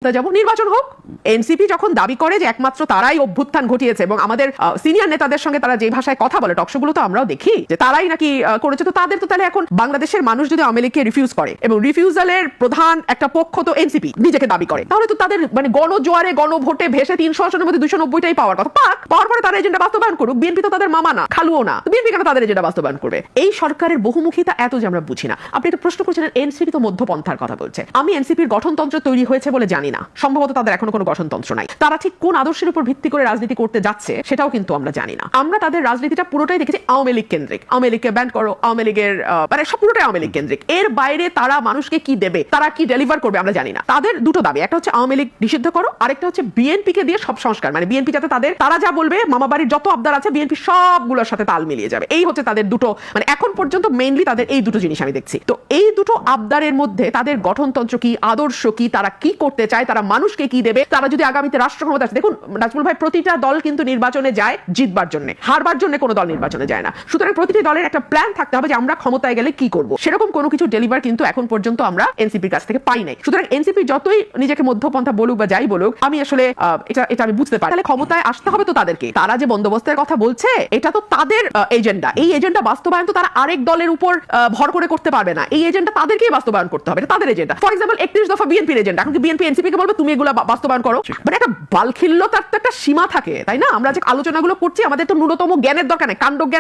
যেমন নির্বাচন হোক। এনসিপি যখন দাবি করে যে একমাত্র তারাই অভ্যুত্থান ঘটিয়েছে এবং আমাদের সিনিয়র নেতাদের সঙ্গে তারা যে ভাষায় কথা বলে টকশোগুলো তো আমরাও দেখি যে তারাই নাকি করেছে, তো তাদের তো তাহলে এখন বাংলাদেশের মানুষ যদি আওয়ামী লীগকে রিফিউজ করে এবং রিফিউজালের প্রধান একটা পক্ষ তো এনসিপি নিজেকে দাবি করে, তাহলে তো তাদের মানে গণজোয়ারে গণভোটে ভেসে 300 আসনের মধ্যে 290টাই পাওয়ার কথা। পাওয়ার পরে তারা এজেন্ডা বাস্তবায়ন করুক। বিএনপি তো তাদের মামা না, খালুও না, বিএনপি কেন তাদের এজেন্ডা বাস্তবায়ন করবে? এই সরকারের বহুমুখিতা এত যে আমরা বুঝি না। আপনি একটা প্রশ্ন করছিলেন এনসিপি তো মধ্যপন্থার কথা বলছে। আমি এনসিপির গঠনতন্ত্র তৈরি হয়েছে বলে জানি না, সম্ভবত তাদের এখনো কোনো গঠনতন্ত্র নাই। তারা ঠিক কোন আদর্শের উপর ভিত্তি করে রাজনীতি করতে যাচ্ছে সেটাও কিন্তু আমরা জানি না। আমরা তাদের রাজনীতিটা পুরোটাই দেখেছি আওয়ামী লীগ কেন্দ্রিক। আওয়ামী লীগকে ব্যান করো, আওয়ামী লীগের মানে সব পুরোটাই আওয়ামী লীগ কেন্দ্রিক। এর বাইরে তারা মানুষকে কি দেবে, তারা কি ডেলিভার করবে আমরা জানি না। তাদের দুটো দাবি, একটা হচ্ছে আওয়ামী লীগ নিষিদ্ধ করো, আরেকটা হচ্ছে বিএনপি কে দিয়ে সব সংস্কার, মানে বিএনপি যাতে তারা যা বলবে মামাবাড়ির যত আবদার আছে বিএনপি সবগুলোর সাথে তাল মিলিয়ে যাবে। এই হচ্ছে তাদের দুটো, মানে এখন পর্যন্ত মেইনলি তাদের এই দুটো জিনিস আমি দেখছি। তো এই দুটো আবদারের মধ্যে তাদের গঠনতন্ত্র কি, আদর্শ কি, তারা কি করতে চায়, তারা মানুষকে কি দেবে, তারা যদি আগামীতে রাষ্ট্র ক্ষমতা আসে। দেখুন নাজমুল ভাই, প্রতিটা দল কিন্তু নির্বাচনে যায় জিতবার জন্য, হারবার জন্য কোনো দল নির্বাচনে যায় না। সুতরাং প্রতিটি দলের একটা প্ল্যান থাকতে হবে যে আমরা ক্ষমতায় গেলে কি করব। সেরকম কোনো কিছু ডেলিভার কিন্তু এখন পর্যন্ত আমরা এনসিপির কাছ থেকে পাই নাই। সুতরাং এনসিপি যতই নিজেকে মধ্যপন্থা বলুক বা যাই বলুক, আমি আসলে এটা আমি বুঝতে পারি। তাহলে ক্ষমতায় আসতে হবে তো তাদেরকে। তারা যে বন্দোবস্তের কথা বলছে এটা তো তাদের এজেন্ডা। এই এজেন্ডা বাস্তবায়ন তো তারা আরেক দলের উপর ভর করে করতে পারবে না। এই এজেন্ডা তাদেরকেই বাস্তবায়ন করতে হবে, এটা তাদের এজেন্ডা। ফর এক্সাম্পল 31 দফা বিএনপির এজেন্ডা, এখন কি বিএনপি এনসিপি কে বলবে তুমি এগুলো বাস্তবায়ন করো? মানে একটা বালখিল্যতার তো একটা সীমা থাকে, তাই না? আমরা যে আলোচনাগুলো করছি আমাদের তো ন্যূনতম জ্ঞানের দরকার নেই, কাণ্ড জ্ঞান